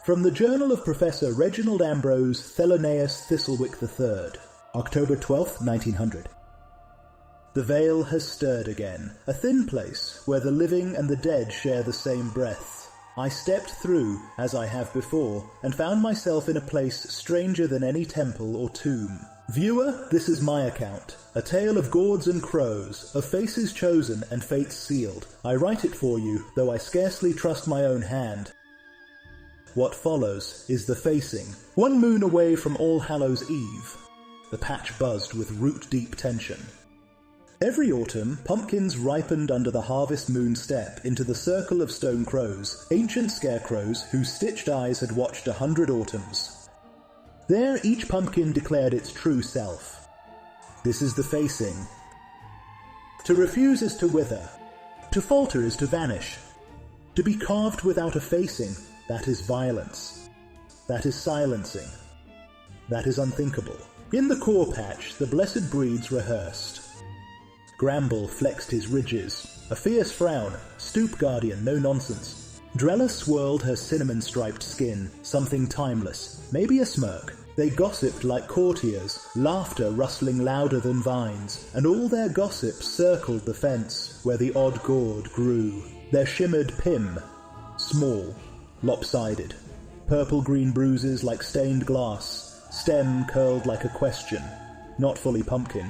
From the Journal of Professor Reginald Ambrose Thelonious Thistlewick III, October 12th, 1900. The veil has stirred again, a thin place where the living and the dead share the same breath. I stepped through, as I have before, and found myself in a place stranger than any temple or tomb. Viewer, this is my account, a tale of gourds and crows, of faces chosen and fates sealed. I write it for you, though I scarcely trust my own hand. What follows is the facing, 1 moon away from All Hallows' Eve. The patch buzzed with root-deep tension. Every autumn, pumpkins ripened under the harvest moon step into the circle of stone crows, ancient scarecrows whose stitched eyes had watched 100 autumns. There each pumpkin declared its true self. This is the facing. To refuse is to wither. To falter is to vanish. To be carved without a facing, that is violence. That is silencing. That is unthinkable. In the core patch, the blessed breeds rehearsed. Gramble flexed his ridges, a fierce frown, stoop-guardian, no nonsense. Drella swirled her cinnamon-striped skin, something timeless, maybe a smirk. They gossiped like courtiers, laughter rustling louder than vines, and all their gossip circled the fence where the odd gourd grew. There shimmered pim, small, lopsided, purple-green bruises like stained glass, stem curled like a question, not fully pumpkin.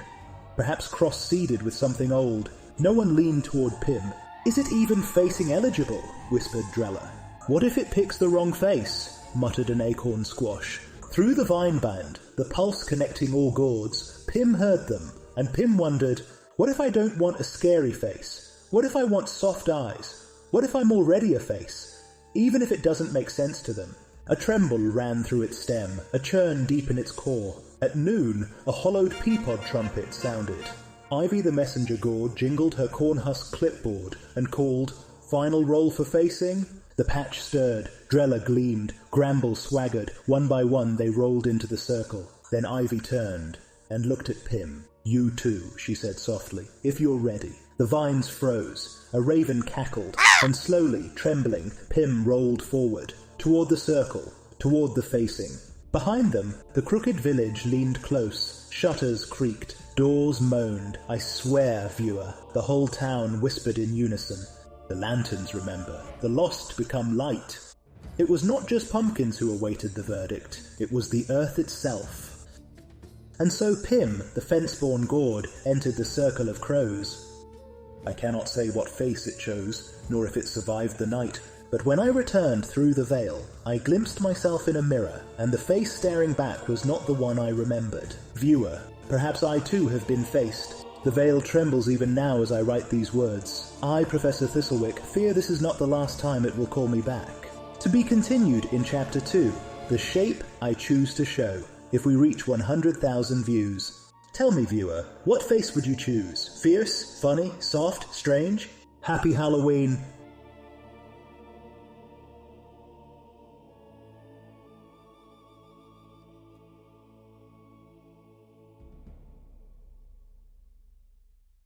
Perhaps cross-seeded with something old. No one leaned toward Pim. "Is it even facing eligible?" whispered Drella. "What if it picks the wrong face?" muttered an acorn squash. Through the vine band, the pulse connecting all gourds, Pim heard them, and Pim wondered, what if I don't want a scary face? What if I want soft eyes? What if I'm already a face? Even if it doesn't make sense to them. A tremble ran through its stem, a churn deep in its core. At noon, a hollowed peapod trumpet sounded. Ivy the messenger gourd jingled her cornhusk clipboard and called, "Final roll for facing?" The patch stirred, Drella gleamed, Gramble swaggered. One by one they rolled into the circle. Then Ivy turned and looked at Pim. "You too," she said softly, "if you're ready." The vines froze. A raven cackled, and slowly, trembling, Pim rolled forward. Toward the circle, toward the facing. Behind them, the crooked village leaned close. Shutters creaked, doors moaned. I swear, viewer, the whole town whispered in unison. The lanterns, remember. The lost become light. It was not just pumpkins who awaited the verdict. It was the earth itself. And so Pim, the fence-born gourd, entered the circle of crows. I cannot say what face it chose, nor if it survived the night. But when I returned through the veil, I glimpsed myself in a mirror, and the face staring back was not the one I remembered. Viewer, perhaps I too have been faced. The veil trembles even now as I write these words. I, Professor Thistlewick, fear this is not the last time it will call me back. To be continued in Chapter 2, The Shape I Choose to Show, if we reach 100,000 views. Tell me, viewer, what face would you choose? Fierce, funny, soft, strange? Happy Halloween,